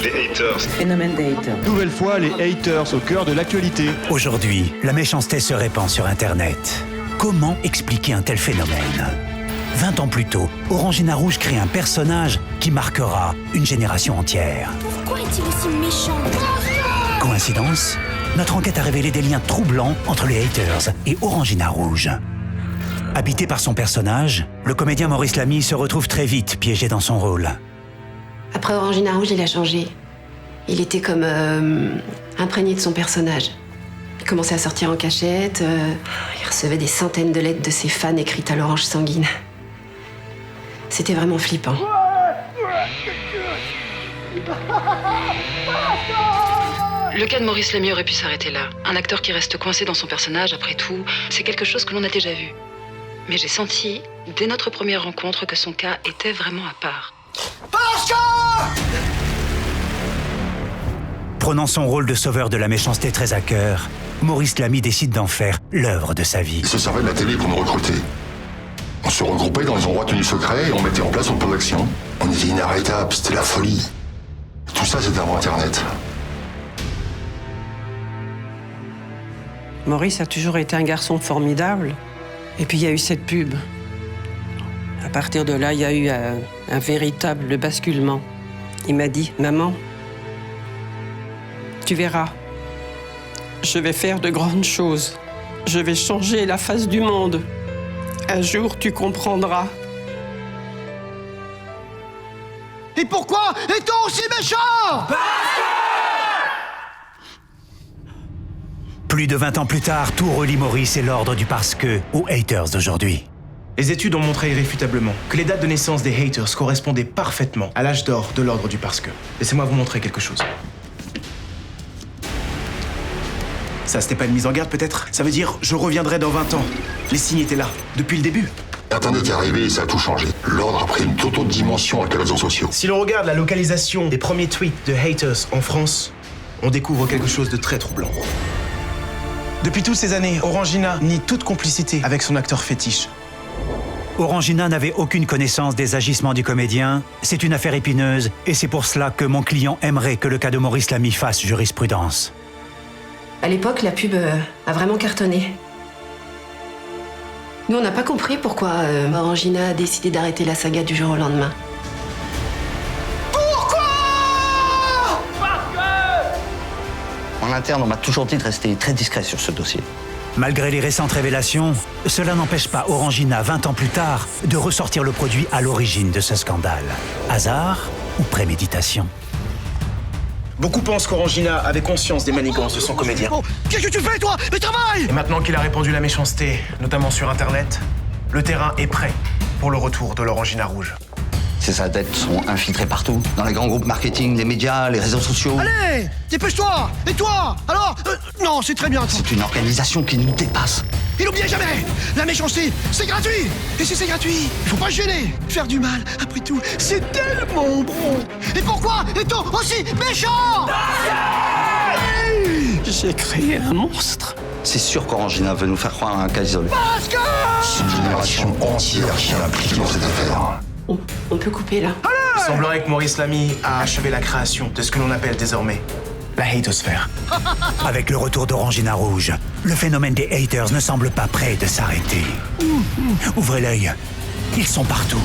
Les haters. Phénomène des haters. Nouvelle fois, les haters au cœur de l'actualité. Aujourd'hui, la méchanceté se répand sur Internet. Comment expliquer un tel phénomène ? 20 ans plus tôt, Orangina Rouge crée un personnage qui marquera une génération entière. Pourquoi est-il aussi méchant ? Coïncidence ? Notre enquête a révélé des liens troublants entre les haters et Orangina Rouge. Habité par son personnage, le comédien Maurice Lamy se retrouve très vite piégé dans son rôle. Après Orangina Rouge, il a changé. Il était comme imprégné de son personnage. Il commençait à sortir en cachette. Il recevait des centaines de lettres de ses fans écrites à l'orange sanguine. C'était vraiment flippant. Le cas de Maurice Lamy aurait pu s'arrêter là. Un acteur qui reste coincé dans son personnage, après tout, c'est quelque chose que l'on a déjà vu. Mais j'ai senti, dès notre première rencontre, que son cas était vraiment à part. Prenant son rôle de sauveur de la méchanceté très à cœur, Maurice Lamy décide d'en faire l'œuvre de sa vie. Ils se servaient de la télé pour nous recruter. On se regroupait dans des endroits tenus secrets et on mettait en place notre plan d'action. On était inarrêtables, c'était la folie. Tout ça, c'était avant Internet. Maurice a toujours été un garçon formidable. Et puis il y a eu cette pub. À partir de là, il y a eu un véritable basculement. Il m'a dit, maman, tu verras, je vais faire de grandes choses. Je vais changer la face du monde. Un jour, tu comprendras. Et pourquoi est-on aussi méchant ? Plus de 20 ans plus tard, tout relie Maurice et l'ordre du parce que aux haters d'aujourd'hui. Les études ont montré irréfutablement que les dates de naissance des haters correspondaient parfaitement à l'âge d'or de l'ordre du parce que. Laissez-moi vous montrer quelque chose. Ça, c'était pas une mise en garde peut-être ? Ça veut dire je reviendrai dans 20 ans. Les signes étaient là, depuis le début. Internet est arrivé et ça a tout changé. L'ordre a pris une toute autre dimension avec les réseaux sociaux. Si l'on regarde la localisation des premiers tweets de haters en France, on découvre quelque chose de très troublant. Depuis toutes ces années, Orangina nie toute complicité avec son acteur fétiche. Orangina n'avait aucune connaissance des agissements du comédien. C'est une affaire épineuse et c'est pour cela que mon client aimerait que le cas de Maurice Lamy fasse jurisprudence. À l'époque, la pub a vraiment cartonné. Nous, on n'a pas compris pourquoi Orangina a décidé d'arrêter la saga du jour au lendemain. En interne, on m'a toujours dit de rester très discret sur ce dossier. Malgré les récentes révélations, cela n'empêche pas Orangina, 20 ans plus tard, de ressortir le produit à l'origine de ce scandale. Hasard ou préméditation ? Beaucoup pensent qu'Orangina avait conscience des manigances de son comédien. Oh, qu'est-ce que tu fais, toi ? Mais travaille ! Et maintenant qu'il a répandu la méchanceté, notamment sur Internet, le terrain est prêt pour le retour de l'Orangina Rouge. Ces adeptes sont infiltrés partout, dans les grands groupes marketing, les médias, les réseaux sociaux. Allez, dépêche-toi. Et toi ? Alors non, c'est très bien. C'est une organisation qui nous dépasse. Et n'oubliez jamais, la méchanceté, c'est gratuit. Et si c'est gratuit, il faut pas se gêner. Faire du mal, après tout, c'est tellement bon. Et pourquoi est-on aussi méchant ? J'ai créé un monstre. C'est sûr qu'Orangina veut nous faire croire à un cas isolé. Parce que C'est une génération entière qui est impliquée dans cette affaire. On peut couper là. Il semblerait que Maurice Lamy a achevé la création de ce que l'on appelle désormais la hatosphère. Avec le retour d'Orangina Rouge, le phénomène des haters ne semble pas prêt de s'arrêter. Ouvrez l'œil, ils sont partout.